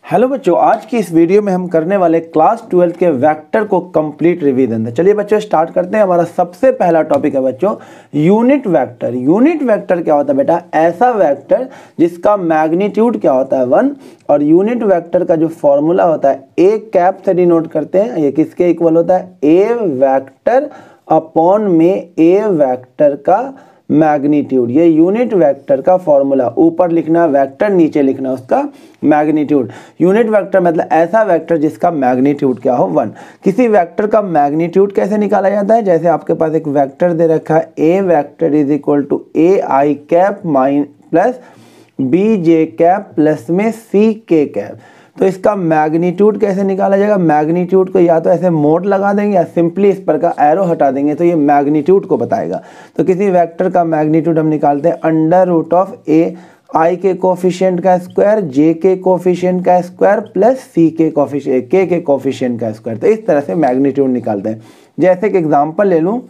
Hello बच्चों, आज की इस वीडियो में हम करने वाले क्लास 12 के वेक्टर को कंप्लीट रिवीजन है। चलिए बच्चों स्टार्ट करते हैं। हमारा सबसे पहला टॉपिक है बच्चों यूनिट वेक्टर। यूनिट वेक्टर क्या होता है बेटा? ऐसा वेक्टर जिसका मैग्नीट्यूड क्या होता है 1, और यूनिट वेक्टर का जो फॉर्मूला होता है ए कैप से डिनोट करते हैं। ये किसके इक्वल होता है? ए वेक्टर अपॉन में ए वेक्टर का मैग्नीट्यूड। ये यूनिट वेक्टर का फॉर्मूला, ऊपर लिखना वेक्टर, नीचे लिखना उसका मैग्नीट्यूड। यूनिट वेक्टर मतलब ऐसा वेक्टर जिसका मैग्नीट्यूड क्या हो 1। किसी वेक्टर का मैग्नीट्यूड कैसे निकाला जाता है? जैसे आपके पास एक वेक्टर दे रखा है A vector is equal to A I cap plus B J cap plus में सी के कैप। तो इसका मैग्नीट्यूड कैसे निकाला जाएगा? मैग्नीट्यूड को या तो ऐसे मोड लगा देंगे या सिंपली इस पर का एरो हटा देंगे तो ये मैग्नीट्यूड को बताएगा। तो किसी वेक्टर का मैग्नीट्यूड हम निकालते हैं अंडर रूट ऑफ ए आई के कोफिशिएंट का स्क्वायर, जे के कोफिशिएंट का स्क्वायर प्लस सी के कोफिशिएंट के कोफिशिएंट का स्क्वायर। तो इस तरह से मैग्नीट्यूड निकालते हैं। जैसे कि एग्जांपल ले लूँ,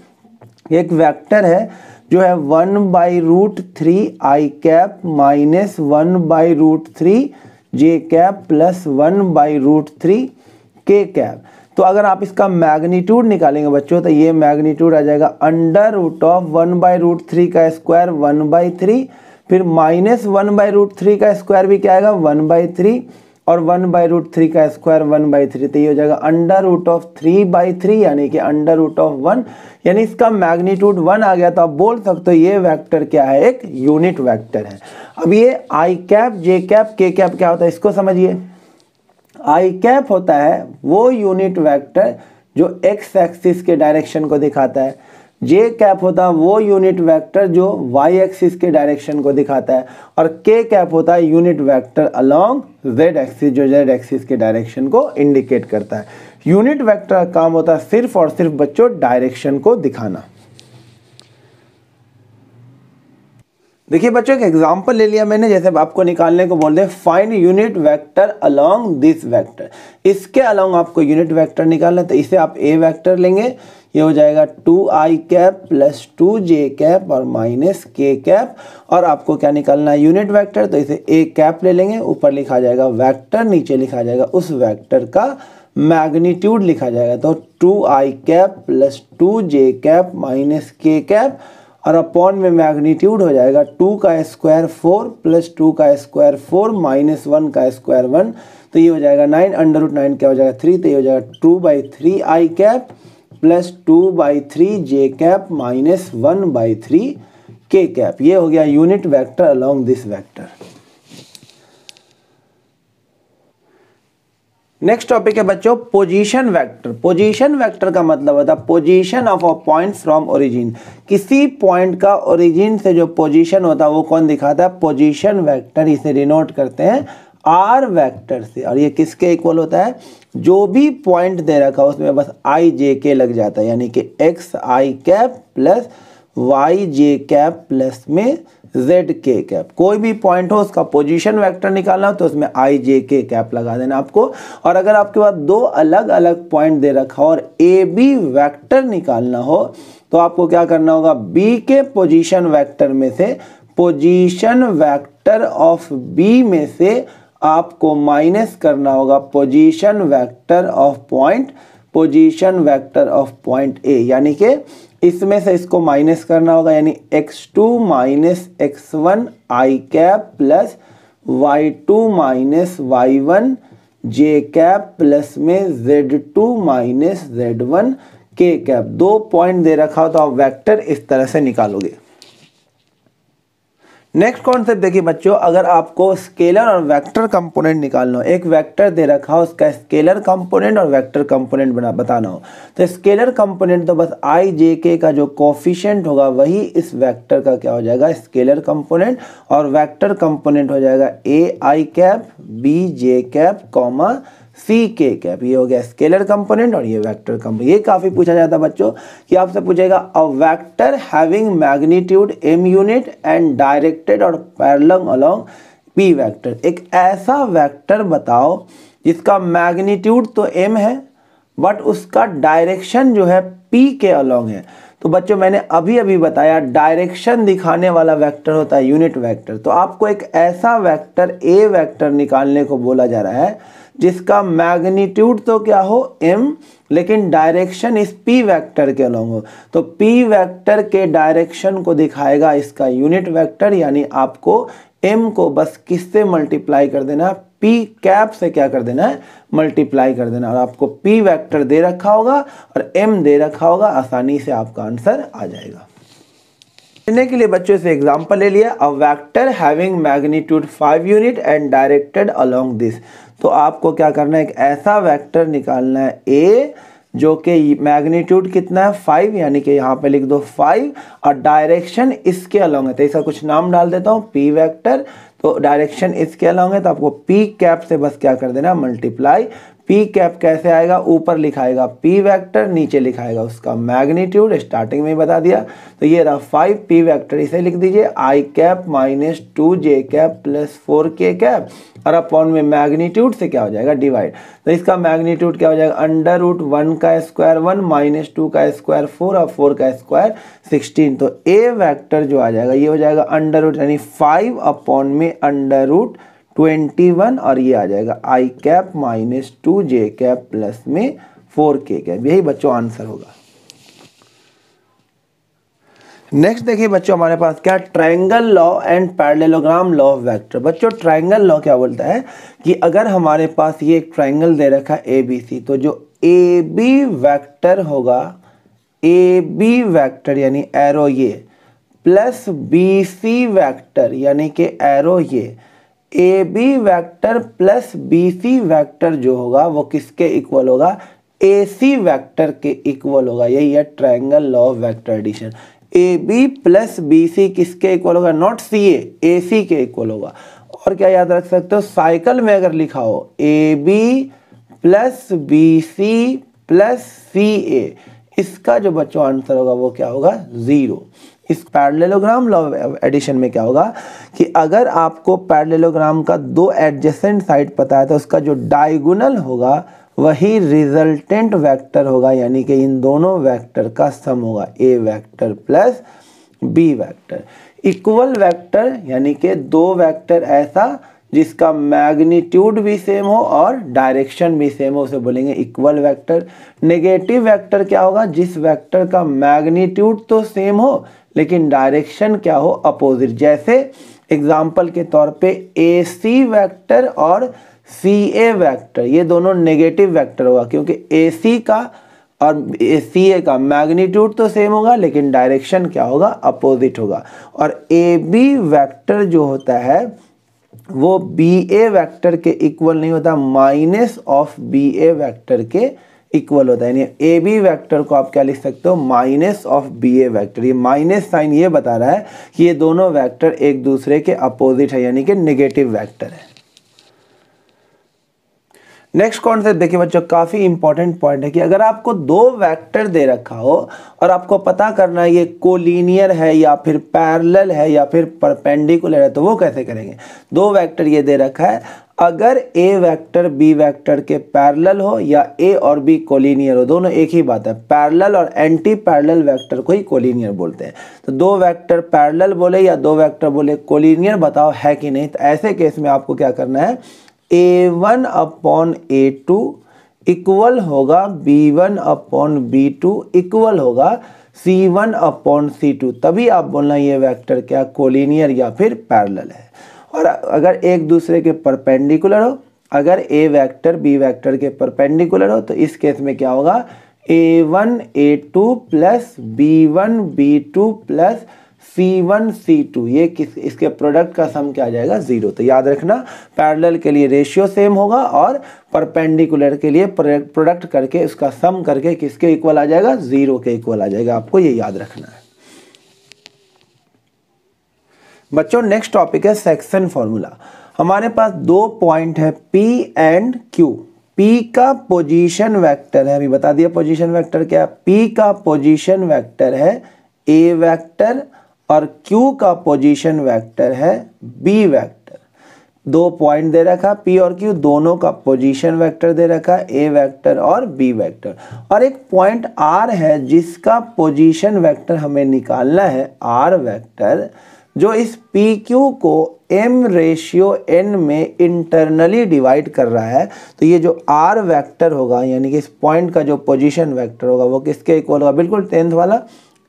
एक वेक्टर है जो है 1/√3 आई कैप माइनस 1/√3 जे कैप प्लस 1/√3 के कैप। तो अगर आप इसका मैग्नीट्यूड निकालेंगे बच्चों तो ये मैग्नीट्यूड आ जाएगा अंडर रूट ऑफ 1/√3 का स्क्वायर 1/3, फिर माइनस 1/√3 का स्क्वायर भी क्या आएगा 1/3, और 1/√3 का स्क्वायर 1/3। तो ये हो जाएगा अंडर रूट ऑफ 3/3 यानी कि अंडर रूट ऑफ 1, यानी इसका मैग्नीट्यूड 1 आ गया। तो आप बोल सकते हो ये वेक्टर क्या है? एक यूनिट वेक्टर है। अब ये आई कैप, जे कैप, के कैप क्या होता है इसको समझिए। आई कैप होता है वो यूनिट वेक्टर जो एक्स एक्सिस के डायरेक्शन को दिखाता है। जे कैप होता है वो यूनिट वेक्टर जो वाई एक्सिस के डायरेक्शन को दिखाता है, और के कैप होता है unit vector along Z axis जो जेड एक्सिस के डायरेक्शन को इंडिकेट करता है। यूनिट वेक्टर का काम होता है सिर्फ और सिर्फ बच्चों डायरेक्शन को दिखाना। देखिए बच्चों, एक एग्जांपल ले लिया मैंने, जैसे आपको निकालने को बोल they find unit vector along this vector. इसके अलोंग आपको यूनिट वेक्टर निकालना है, तो इसे आप ए वेक्टर लेंगे। ये हो जाएगा 2i cap plus 2j cap और माइनस के कैप। और आपको क्या निकालना है? Unit vector. तो इसे ए कैप ले लेंगे, ऊपर लिखा जाएगा वेक्टर, नीचे लिखा जाएगा उस वेक्टर का मैग्नीट्यूड लिखा जाएगा। तो 2i cap plus 2j cap minus के कैप, और अपॉन में मैग्नीट्यूड हो जाएगा 2 का स्क्वायर 4 प्लस 2 का स्क्वायर 4 माइनस 1 का स्क्वायर 1। तो ये हो जाएगा 9, अंडर रूट 9 क्या हो जाएगा 3। तो ये हो जाएगा 2/3 आई कैप प्लस 2/3 जे कैप माइनस 1/3 के कैप। ये हो गया unit vector along this vector. Next topic है बच्चों पोजीशन वेक्टर। पोजीशन वेक्टर का मतलब होता है position of a point from origin. किसी पॉइंट का ओरिजिन से जो पोजीशन होता है वो कौन दिखाता है? Position vector. इसे डिनोट करते हैं आर वेक्टर से। और ये किसके इक्वल होता है? जो भी पॉइंट दे रखा है उसमें बस आई जे के लग जाता है, यानी कि एक्स आई कैप प्लस वाई जे कैप प्लस में जेड के कैप। कोई भी पॉइंट हो उसका पोजीशन वेक्टर निकालना हो तो उसमें आई जे के कैप लगा देना आपको। और अगर आपके पास दो अलग अलग पॉइंट दे रखा हो और ए बी वेक्टर निकालना हो तो आपको क्या करना होगा? बी के पोजीशन वेक्टर में से पोजीशन वेक्टर ऑफ बी में से आपको माइनस करना होगा position vector of point, position vector of point A, यानी कि इसमें से इसको माइनस करना होगा, यानी x2 minus x1 I cap plus y2 minus y1 J cap plus में z2 माइनस z1 के कैप। दो पॉइंट दे रखा हो तो आप वेक्टर इस तरह से निकालोगे। नेक्स्ट कॉन्सेप्ट देखिए बच्चों, अगर आपको स्केलर और वेक्टर कंपोनेंट निकालना हो, एक वेक्टर दे रखा हो उसका स्केलर कंपोनेंट और वेक्टर कंपोनेंट बताना हो, तो स्केलर कंपोनेंट तो बस आई जे के का जो कोफिशिएंट होगा वही इस वेक्टर का क्या हो जाएगा? Scalar component. और वेक्टर कंपोनेंट हो जाएगा A I cap B J cap comma C K cap. ये हो गया स्केलर कंपोनेंट और ये वेक्टर कंपोनेंट। ये काफी पूछा जाता है बच्चों कि आपसे पूछेगा a vector having magnitude m unit and directed और पैरेलल अलोंग p वेक्टर। एक ऐसा वेक्टर बताओ जिसका मैग्नीट्यूड तो m है बट उसका डायरेक्शन जो है p के अलोंग है। तो बच्चों मैंने अभी अभी बताया डायरेक्शन दिखाने वाला वेक्टर होता है यूनिट वेक्टर। तो आपको एक ऐसा वेक्टर ए वेक्टर निकालने को बोला जा रहा है जिसका मैग्नीट्यूड तो क्या हो m, लेकिन डायरेक्शन इस p वेक्टर के अलॉन्ग हो। तो p वेक्टर के डायरेक्शन को दिखाएगा इसका यूनिट वेक्टर, यानी आपको m को बस किससे मल्टीप्लाई कर देना, p कैप से क्या कर देना है, मल्टीप्लाई कर देना। और आपको p वेक्टर दे रखा होगा और m दे रखा होगा, आसानी से आपका आंसर आ जाएगा। लेने के लिए बच्चों से एग्जांपल ले लिया, a vector having magnitude 5 unit and directed along this. तो आपको क्या करना है, एक ऐसा वेक्टर निकालना है a जो कि मैग्नीट्यूड कितना है 5, यानी कि यहाँ पे लिख दो 5 और डायरेक्शन इसके अलोंग है। तो इसका कुछ नाम डाल देता हूँ p वेक्टर। तो डायरेक्शन इसके अलोंग है तो आपको p कैप से बस क्या कर देना, मल्टीप्लाई। p कैप कैसे आएगा, ऊपर लिखाएगा p वेक्टर, नीचे लिखाएगा उसका मैग्नीट्यूड, स्टार्टिंग में ही बता दिया। तो ये रहा 5 p वेक्टर, इसे लिख दीजिए i cap minus 2j cap plus 4k cap और अपॉन में मैग्नीट्यूड से क्या हो जाएगा, डिवाइड। तो इसका मैग्नीट्यूड क्या हो जाएगा, अंडर रूट 1 का स्क्वायर 1 माइनस 2 का स्क्वायर 4 और 4 का स्क्वायर 16। तो a वेक्टर जो आ जाएगा ये हो जाएगा अंडर रूट यानी 5 अपॉन में अंडर रूट 21 और ये आ जाएगा i cap minus 2j cap plus में 4k कैप। यही बच्चों आंसर होगा। नेक्स्ट देखिए बच्चों हमारे पास क्या, triangle law and parallelogram law of vector. बच्चों ट्रायंगल लॉ क्या बोलता है कि अगर हमारे पास ये एक ट्रायंगल दे रखा है ABC, तो जो AB वेक्टर होगा, AB वेक्टर यानी एरो ये प्लस BC वेक्टर यानी कि एरो ये, AB vector plus BC vector जो होगा वो किसके इक्वल होगा, AC वेक्टर के इक्वल होगा। यही है triangle law of vector addition. AB plus BC किसके इक्वल होगा, नॉट CA, AC के इक्वल होगा। और क्या याद रख सकते हो, साइकिल में अगर लिखा हो AB plus BC plus CA, इसका जो बच्चों आंसर होगा वो क्या होगा, 0। इस पैरेललोग्राम लॉ ऑफ एडिशन में क्या होगा कि अगर आपको पैरेललोग्राम का दो एडजेसेंट साइड पता है तो उसका जो डायगोनल होगा वही रिजल्टेंट वेक्टर होगा, यानी कि इन दोनों वेक्टर का सम होगा, a vector plus b vector. Equal vector यानी कि दो वेक्टर ऐसा जिसका मैग्नीट्यूड भी सेम हो और डायरेक्शन भी सेम हो, उसे बोलेंगे इक्वल वेक्टर। नेगेटिव वेक्टर क्या होगा, जिस वेक्टर का मैग्नीट्यूड तो सेम हो लेकिन डायरेक्शन क्या हो, अपोजिट। जैसे एग्जाम्पल के तौर पे AC वेक्टर और CA वेक्टर, ये दोनों नेगेटिव वेक्टर होगा क्योंकि AC का और CA का मैग्नीट्यूड तो सेम होगा लेकिन डायरेक्शन क्या होगा, अपोजिट होगा। और AB वेक्टर जो होता है वो BA वेक्टर के इक्वल नहीं होता, माइनस ऑफ BA वेक्टर के इक्वल होता है। यानी AB वेक्टर को आप क्या लिख सकते हो, माइनस ऑफ BA वेक्टर। ये माइनस साइन ये बता रहा है कि ये दोनों वेक्टर एक दूसरे के अपोजिट है, यानी कि नेगेटिव वेक्टर है। नेक्स्ट कॉन्सेप्ट देखिए बच्चों, काफी इंपॉर्टेंट पॉइंट है कि अगर आपको दो वेक्टर दे रखा हो और आपको पता करना है ये कोलिनियर है या फिर पैरेलल है या फिर परपेंडिकुलर है, तो वो कैसे करेंगे। दो वेक्टर ये दे रखा है, अगर A वेक्टर B वेक्टर के पैरेलल हो या A और B कोलिनियर हो, दोनों एक ही बात है। पैरेलल और एंटी पैरेलल वेक्टर को ही कोलिनियर बोलते हैं। तो दो वेक्टर पैरेलल बोले या दो वेक्टर बोले कोलिनियर, बताओ है कि नहीं। तो ऐसे केस में आपको क्या करना है, A1 अपॉन A2 इक्वल होगा B1 अपॉन B2 इक्वल होगा C1 अपॉन C2, तभी आप बोलना ये वेक्टर क्या कोलिनियर या फिर पैरेलल है। और अगर एक दूसरे के परपेंडिकुलर हो, अगर A वेक्टर B वेक्टर के परपेंडिकुलर हो, तो इस केस में क्या होगा, A1 A2 plus B1 B2 plus C1 C2, ये इसके प्रोडक्ट का सम क्या आ जाएगा, 0। तो याद रखना पैरेलल के लिए रेशियो सेम होगा और परपेंडिकुलर के लिए प्रोडक्ट करके उसका सम करके किसके इक्वल आ जाएगा, 0 के इक्वल आ जाएगा। आपको ये याद रखना है बच्चों। नेक्स्ट टॉपिक है सेक्शन फॉर्मूला। हमारे पास दो पॉइंट है P एंड Q। P का पोजीशन वेक्टर है, अभी बता दिया पोजीशन वेक्टर क्या है। P का पोजीशन वेक्टर है A वेक्टर और Q का पोजीशन वेक्टर है B वेक्टर। दो पॉइंट दे रखा P और Q, दोनों का पोजीशन वेक्टर दे रखा A वेक्टर और B वेक्टर, और एक पॉइंट R है जिसका पोजीशन वेक्टर हमें निकालना है R वेक्टर, जो इस PQ को m/n में इंटरनली डिवाइड कर रहा है। तो ये जो R वेक्टर होगा यानी कि इस पॉइंट का जो पोजीशन वेक्टर होगा वो किसके इक्वल होगा, बिल्कुल 10th वाला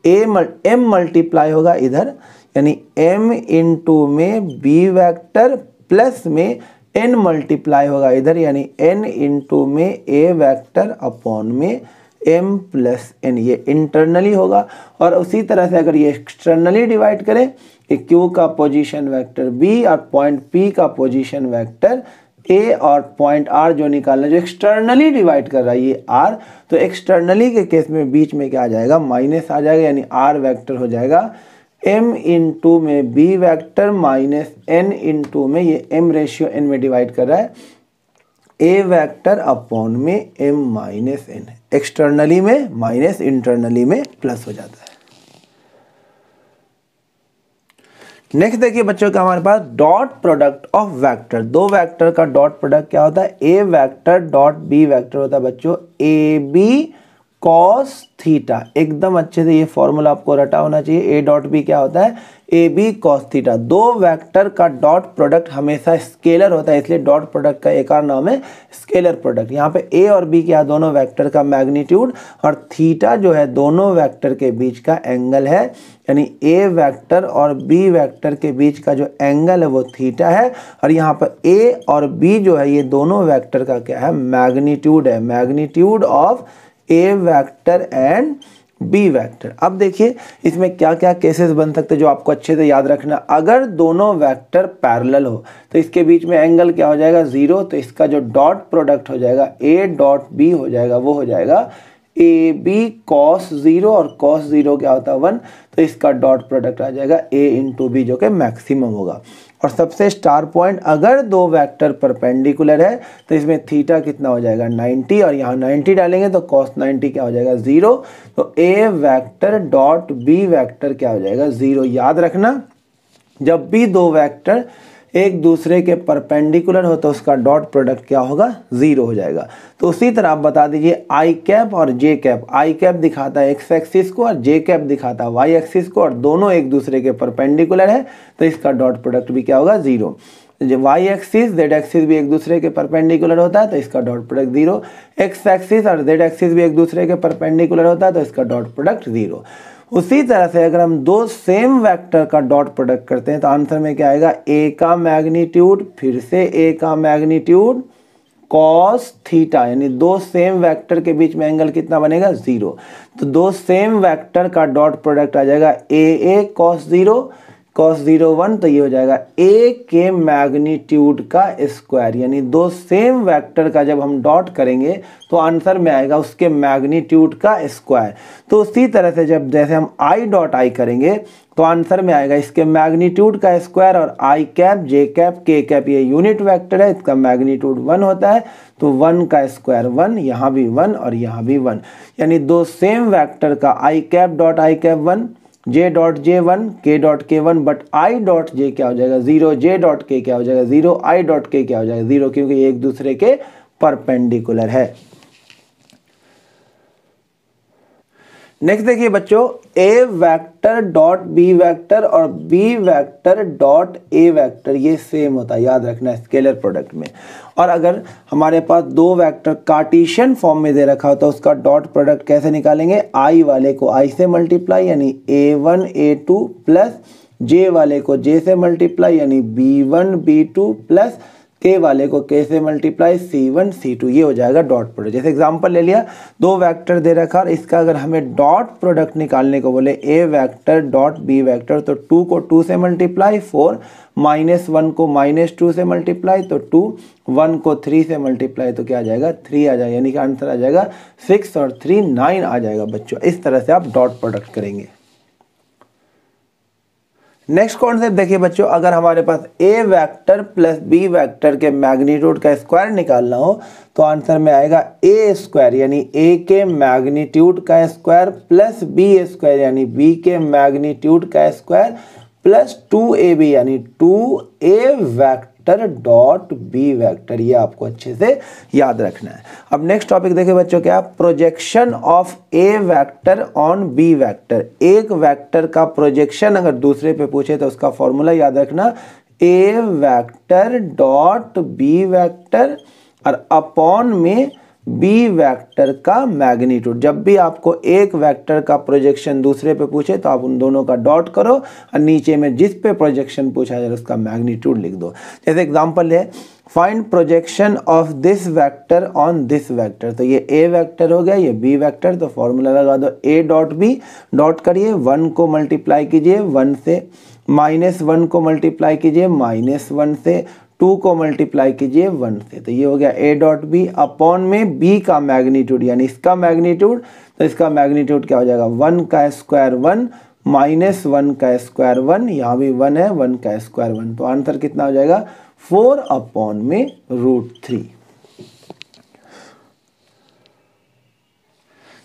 m मल्टीप्लाई होगा इधर, यानी m इंटू में B वेक्टर प्लस में n मल्टीप्लाई होगा इधर, यानी n इंटू में A वेक्टर अपॉन में m प्लस n, ये इंटरनली होगा। और उसी तरह से अगर ये एक्सटर्नली डिवाइड करें कि Q का पोजीशन वेक्टर B और पॉइंट P का पोजीशन वेक्टर A और पॉइंट R जो निकालना, जो एक्सटर्नली डिवाइड कर रहा है ये R, तो एक्सटर्नली के केस में बीच में क्या आ जाएगा, माइनस आ जाएगा, यानी R वेक्टर हो जाएगा m इंटू में B vector minus n into में, ये m/n में डिवाइड कर रहा है, A वेक्टर अपॉन में m माइनस n, एक्सटर्नली में माइनस इंटरनली में प्लस हो जाता है। नेक्स्ट देखिए बच्चों का हमारे पास डॉट प्रोडक्ट ऑफ वेक्टर, दो वेक्टर का डॉट प्रोडक्ट क्या होता है, A vector dot B vector होता है बच्चों AB कॉस थीटा। एकदम अच्छे से ये फॉर्मूला आपको रटा होना चाहिए। A डॉट B क्या होता है, AB कॉस थीटा। दो वेक्टर का डॉट प्रोडक्ट हमेशा स्केलर होता है, इसलिए डॉट प्रोडक्ट का एक और नाम है स्केलर प्रोडक्ट। यहाँ पे A और B क्या, दोनों वेक्टर का मैग्नीट्यूड, और थीटा जो है दोनों वेक्टर के बीच का एंगल है, यानी A वेक्टर और B वेक्टर के बीच का जो एंगल है वो थीटा है। और यहाँ पर A और B जो है ये दोनों वेक्टर का क्या है, मैग्नीट्यूड है, magnitude of A vector and B vector. अब देखिए इसमें क्या क्या केसेस बन सकते हैं जो आपको अच्छे से याद रखना। अगर दोनों वेक्टर पैरेलल हो तो इसके बीच में एंगल क्या हो जाएगा, 0, तो इसका जो डॉट प्रोडक्ट हो जाएगा A डॉट B हो जाएगा, वो हो जाएगा AB cos 0, और cos 0 क्या होता है 1, तो इसका डॉट प्रोडक्ट आ जाएगा A इंटू B जो कि मैक्सिमम होगा। और सबसे स्टार पॉइंट, अगर दो वेक्टर परपेंडिकुलर है तो इसमें थीटा कितना हो जाएगा 90, और यहाँ 90 डालेंगे तो cos 90 क्या हो जाएगा 0, तो A vector dot B vector क्या हो जाएगा 0। याद रखना जब भी दो वेक्टर एक दूसरे के परपेंडिकुलर हो तो उसका डॉट प्रोडक्ट क्या होगा, 0 हो जाएगा। तो उसी तरह आप बता दीजिए आई कैप और जे कैप। आई कैप दिखाता है एक्स एक्सिस को और जे कैप दिखाता है वाई एक्सिस को, और दोनों एक दूसरे के परपेंडिकुलर है तो इसका डॉट प्रोडक्ट भी क्या होगा 0। जो वाई एक्सिस जेड एक्सिस भी एक दूसरे के परपेंडिकुलर होता है तो इसका डॉट प्रोडक्ट 0। एक्स एक्सिस और जेड एक्सिस भी एक दूसरे के परपेंडिकुलर होता है तो इसका डॉट प्रोडक्ट 0। उसी तरह से अगर हम दो सेम वेक्टर का डॉट प्रोडक्ट करते हैं तो आंसर में क्या आएगा, A का मैग्नीट्यूड फिर से A का मैग्नीट्यूड कॉस थीटा, यानी दो सेम वेक्टर के बीच में एंगल कितना बनेगा 0। तो दो सेम वेक्टर का डॉट प्रोडक्ट आ जाएगा AA कॉस 0 cos 0 1, तो ये हो जाएगा A के मैग्नीट्यूड का स्क्वायर, यानी दो सेम वेक्टर का जब हम डॉट करेंगे तो आंसर में आएगा उसके मैग्नीट्यूड का स्क्वायर। तो उसी तरह से जब जैसे हम I डॉट I करेंगे तो आंसर में आएगा इसके मैग्नीट्यूड का स्क्वायर, और I कैप जे कैप के कैप ये यूनिट वेक्टर है, इसका मैग्नीट्यूड 1 होता है तो 1 का स्क्वायर 1, यहाँ भी 1 और यहाँ भी 1, यानी दो सेम वेक्टर का I cap dot I cap 1, J dot J 1, के डॉट के 1, बट आई डॉट जे क्या हो जाएगा 0, जे डॉट के क्या हो जाएगा 0, आई डॉट के क्या हो जाएगा 0, क्योंकि ये एक दूसरे के परपेंडिकुलर है। नेक्स्ट देखिए बच्चों, A vector dot B vector और B vector dot A vector ये सेम होता है, याद रखना है स्केलर प्रोडक्ट में। और अगर हमारे पास दो वेक्टर कार्टेशियन फॉर्म में दे रखा हो तो उसका डॉट प्रोडक्ट कैसे निकालेंगे, आई वाले को आई से मल्टीप्लाई यानी a1 a2 प्लस जे वाले को जे से मल्टीप्लाई यानी b1 b2 प्लस के वाले को के से मल्टीप्लाई c1 c2, ये हो जाएगा डॉट प्रोडक्ट। जैसे एग्जांपल ले लिया, दो वेक्टर दे रखा और इसका अगर हमें डॉट प्रोडक्ट निकालने को बोले ए वेक्टर डॉट बी वेक्टर, तो 2 को 2 से मल्टीप्लाई 4, -1 को -2 से मल्टीप्लाई तो 2, 1 को 3 से मल्टीप्लाई तो क्या आ जाएगा 3 आ जाएगा, यानी कि आंसर आ जाएगा 6 और 3 9 आ जाएगा बच्चों। इस तरह से आप डॉट प्रोडक्ट करेंगे। नेक्स्ट कॉन्सेप्ट देखिए बच्चों, अगर हमारे पास ए वेक्टर प्लस बी वेक्टर के मैग्नीट्यूड का स्क्वायर निकालना हो तो आंसर में आएगा ए स्क्वायर यानी ए के मैग्नीट्यूड का स्क्वायर प्लस बी स्क्वायर यानी बी के मैग्नीट्यूड का स्क्वायर प्लस 2ab यानी 2a vector vector dot B vector, ये आपको अच्छे से याद रखना है। अब नेक्स्ट टॉपिक देखिए बच्चों, क्या projection of A vector on B vector. एक वेक्टर का प्रोजेक्शन अगर दूसरे पे पूछे तो उसका फॉर्मूला याद रखना, A vector dot B vector और अपॉन में बी वेक्टर का मैग्नीट्यूड। जब भी आपको एक वेक्टर का प्रोजेक्शन दूसरे पे पूछे तो आप उन दोनों का डॉट करो और नीचे में जिस पे प्रोजेक्शन पूछा जाए उसका मैग्नीट्यूड लिख दो। जैसे एग्जांपल है, find projection of this vector on this vector. तो ये ए वेक्टर हो गया, ये बी वेक्टर, तो फॉर्मूला लगा दो ए डॉट बी, डॉट करिए, 1 को मल्टीप्लाई कीजिए 1 से, -1 को मल्टीप्लाई कीजिए -1 से, 2 को मल्टीप्लाई कीजिए 1 से, तो ये हो गया ए डॉट बी अपॉन में बी का मैग्नीट्यूड यानी इसका मैग्नीट्यूड, तो इसका मैग्नीट्यूड क्या हो जाएगा 1 का स्क्वायर 1 -1 का स्क्वायर 1, यहाँ भी 1 है, 1 का स्क्वायर 1, तो आंसर कितना हो जाएगा 4 अपॉन में √3।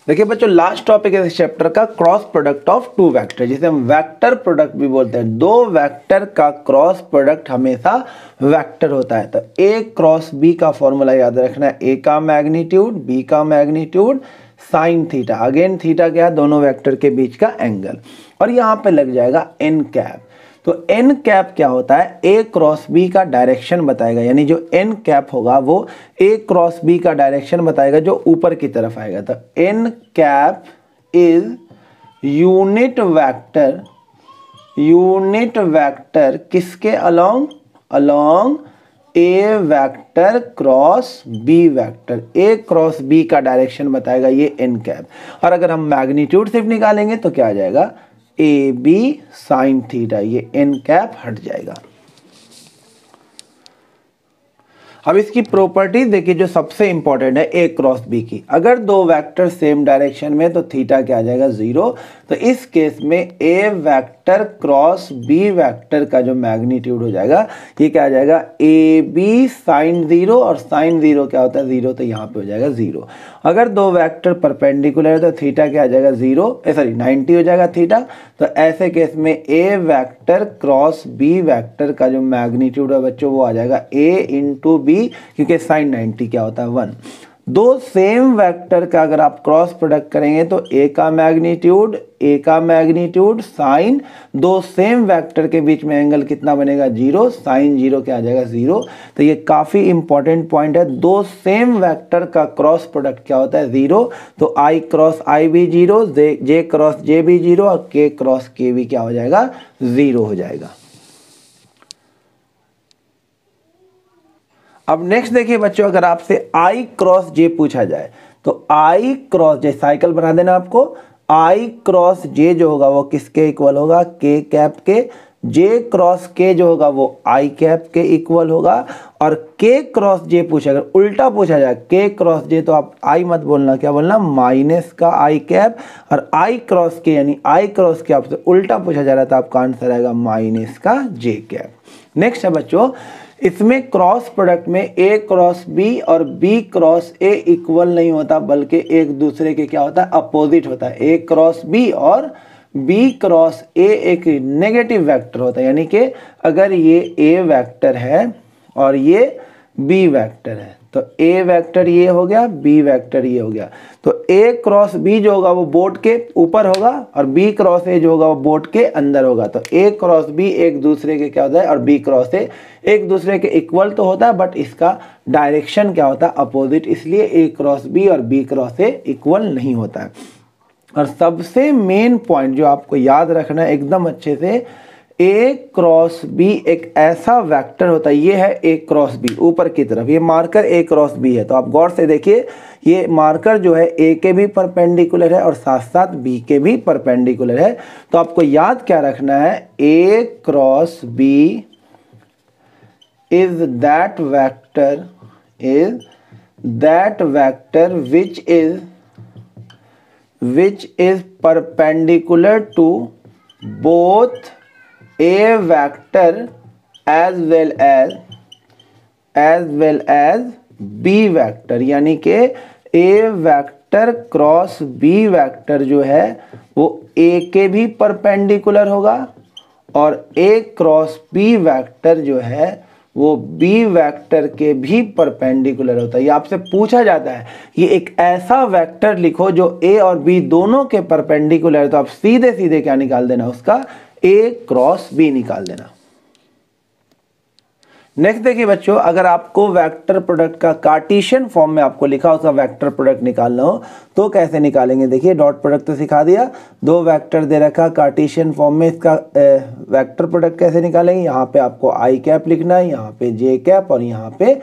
देखिए बच्चों, लास्ट टॉपिक है इस चैप्टर का cross product of two vector, जिसे हम वेक्टर प्रोडक्ट भी बोलते हैं। दो वेक्टर का क्रॉस प्रोडक्ट हमेशा वेक्टर होता है। तो ए क्रॉस बी का फॉर्मूला याद रखना है, ए का मैग्नीट्यूड बी का magnitude sine theta, again theta क्या है, दोनों वेक्टर के बीच का एंगल, और यहाँ पे लग जाएगा एन कैप। तो एन कैप क्या होता है, ए क्रॉस बी का डायरेक्शन बताएगा, यानी जो एन कैप होगा वो ए क्रॉस बी का डायरेक्शन बताएगा जो ऊपर की तरफ आएगा। तो N cap is unit vector किसके along, along A vector cross B vector, A cross B का डायरेक्शन बताएगा ये एन कैप। और अगर हम मैग्नीट्यूड सिर्फ निकालेंगे तो क्या आ जाएगा, ए बी साइन थीटा, ये एन कैप हट जाएगा। अब इसकी प्रॉपर्टीज देखिए जो सबसे इंपॉर्टेंट है ए क्रॉस बी की, अगर दो वेक्टर सेम डायरेक्शन में तो थीटा क्या आ जाएगा 0। तो इस केस में ए वेक्टर क्रॉस बी वेक्टर का जो मैग्नीट्यूड हो जाएगा ये क्या आ जाएगा, ए बी साइन 0, और साइन 0 क्या होता है 0, तो यहाँ पे हो जाएगा 0। अगर दो वेक्टर परपेंडिकुलर है तो थीटा क्या आ जाएगा 90 हो जाएगा थीटा। तो ऐसे केस में ए वेक्टर क्रॉस बी वेक्टर का जो मैग्नीट्यूड है बच्चों वो आ जाएगा ए इंटू बी, क्योंकि साइन 90 क्या होता है 1। दो सेम वेक्टर का अगर आप क्रॉस प्रोडक्ट करेंगे तो ए का मैग्नीट्यूड साइन, दो सेम वेक्टर के बीच में एंगल कितना बनेगा 0, साइन 0 क्या आ जाएगा 0। तो ये काफी इंपॉर्टेंट पॉइंट है, दो सेम वेक्टर का क्रॉस प्रोडक्ट क्या होता है 0। तो आई क्रॉस आई भी 0, जे क्रॉस जे भी 0, और के क्रॉस के भी क्या हो जाएगा 0 हो जाएगा। अब नेक्स्ट देखिए बच्चों, अगर आपसे आई क्रॉस जे पूछा जाए तो आई क्रॉस जे, साइकिल बना देना आपको, आई क्रॉस जे जो होगा वो किसके इक्वल होगा, के कैप के। जे क्रॉस के जो होगा वो आई कैप के इक्वल होगा। और के क्रॉस जे पूछा, अगर उल्टा पूछा जाए के क्रॉस जे तो आप आई मत बोलना, क्या बोलना, माइनस का आई कैप। और आई क्रॉस के यानी आई क्रॉस के आपसे उल्टा पूछा जा रहा था, आपका आंसर आएगा माइनस का जे कैप। नेक्स्ट है बच्चों, इसमें क्रॉस प्रोडक्ट में ए क्रॉस बी और बी क्रॉस ए इक्वल नहीं होता, बल्कि एक दूसरे के क्या होता है, अपोजिट होता है। ए क्रॉस बी और बी क्रॉस ए एक नेगेटिव वेक्टर होता है, यानी कि अगर ये ए वेक्टर है और ये बी वेक्टर है तो ए वेक्टर ये हो गया, बी वेक्टर ये हो गया। तो ए क्रॉस बी जो होगा वो बोर्ड के ऊपर होगा और बी क्रॉस ए जो होगा वो बोर्ड के अंदर होगा। तो ए क्रॉस बी एक दूसरे के क्या होता है और बी क्रॉस ए एक दूसरे के इक्वल तो होता है, बट इसका डायरेक्शन क्या होता है, अपोजिट, इसलिए ए क्रॉस बी और बी क्रॉस ए इक्वल नहीं होता है। और सबसे मेन पॉइंट जो आपको याद रखना है एकदम अच्छे से, ए क्रॉस बी एक ऐसा वेक्टर होता है, ये है ए क्रॉस बी ऊपर की तरफ, ये मार्कर ए क्रॉस बी है। तो आप गौर से देखिए, ये मार्कर जो है ए के भी परपेंडिकुलर है और साथ साथ बी के भी परपेंडिकुलर है। तो आपको याद क्या रखना है, A cross B is that vector which is perpendicular to both a vector as well as b vector, यानी कि a vector cross b vector जो है वो a के भी परपेंडिकुलर होगा और a क्रॉस b वेक्टर जो है वो बी वेक्टर के भी परपेंडिकुलर होता है। ये आपसे पूछा जाता है कि एक ऐसा वेक्टर लिखो जो ए और बी दोनों के परपेंडिकुलर है, तो आप सीधे सीधे क्या निकाल देना, उसका ए क्रॉस बी निकाल देना। नेक्स्ट देखिए बच्चों, अगर आपको वेक्टर प्रोडक्ट का कार्टेशियन फॉर्म में आपको लिखा उसका वेक्टर प्रोडक्ट निकालना हो तो कैसे निकालेंगे। देखिए डॉट प्रोडक्ट तो सिखा दिया, दो वेक्टर दे रखा कार्टेशियन फॉर्म में, इसका वेक्टर प्रोडक्ट कैसे निकालेंगे। यहाँ पे आपको आई कैप लिखना है, यहाँ पे जे कैप और यहाँ पे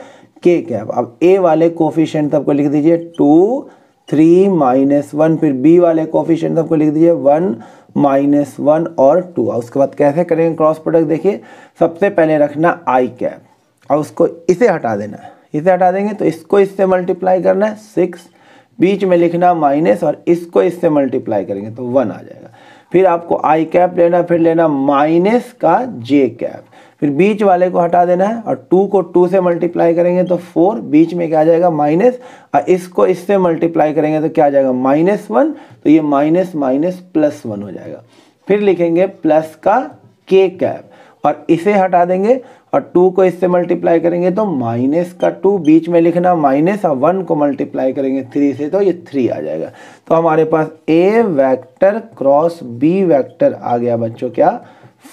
के कैप। अब ए वाले कोफिशिएंट सबको लिख दीजिए 2 3 -1, फिर बी वाले कोफिशिएंट सबको लिख दीजिए 1 -1 और 2। और उसके बाद कैसे करेंगे क्रॉस प्रोडक्ट, देखिए सबसे पहले रखना आई कैप और उसको इसे हटा देना है, इसे हटा देंगे तो इसको इससे मल्टीप्लाई करना है 6, बीच में लिखना माइनस और इसको इससे मल्टीप्लाई करेंगे तो 1 आ जाएगा। फिर आपको आई कैप लेना, फिर लेना माइनस का जे कैप, फिर बीच वाले को हटा देना है और 2 को 2 से मल्टीप्लाई करेंगे तो 4, बीच में क्या आ जाएगा माइनस, और इसको इससे मल्टीप्लाई करेंगे तो क्या आ जाएगा -1, तो ये माइनस माइनस +1 हो जाएगा। फिर लिखेंगे प्लस का के कैप और इसे हटा देंगे और 2 को इससे मल्टीप्लाई करेंगे तो माइनस का 2, बीच में लिखना माइनस और 1 को मल्टीप्लाई करेंगे 3 से तो ये 3 आ जाएगा। तो हमारे पास ए वेक्टर क्रॉस बी वेक्टर आ गया बच्चों क्या,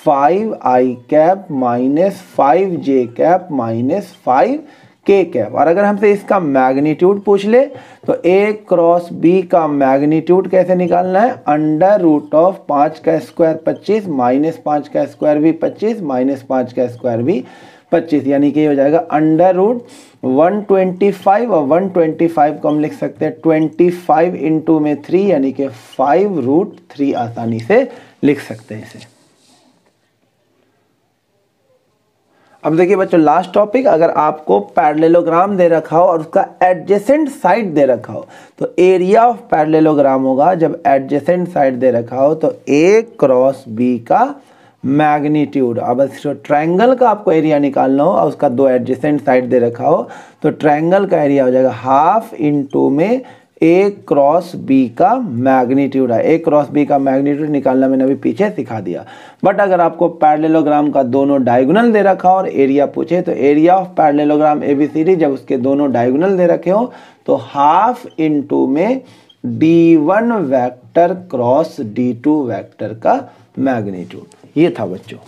5 आई कैप -5 जे कैप -5 के कैप। और अगर हमसे इसका मैग्नीट्यूड पूछ ले तो ए क्रॉस बी का मैग्नीट्यूड कैसे निकालना है, √5 का स्क्वायर 25 -5 का स्क्वायर भी 25 -5 का स्क्वायर भी 25, यानी कि ये हो जाएगा √125 और 125 को हम लिख सकते हैं 25 इंटू में 3 यानी कि 5√3 आसानी से लिख सकते हैं इसे। अब देखिए बच्चों लास्ट टॉपिक, अगर आपको पैरेललोग्राम दे रखा हो और उसका एडजेसेंट साइड दे रखा हो तो एरिया ऑफ पैरेललोग्राम होगा, जब एडजेसेंट साइड दे रखा हो तो ए क्रॉस बी का मैग्नीट्यूड। अब ट्रायंगल का आपको एरिया निकालना हो और उसका दो एडजेसेंट साइड दे रखा हो तो ट्रायंगल का एरिया हो जाएगा हाफ इंटू में ए क्रॉस बी का मैग्नीट्यूड है। ए क्रॉस बी का मैग्नीट्यूड निकालना मैंने अभी पीछे सिखा दिया। बट अगर आपको पैरेललोग्राम का दोनों डायगोनल दे रखा हो और एरिया पूछे तो एरिया ऑफ पैरेललोग्राम एबीसीडी जब उसके दोनों डायगोनल दे रखे हो तो हाफ इंटू में D1 vector cross D2 vector का मैग्नीट्यूड। ये था बच्चों।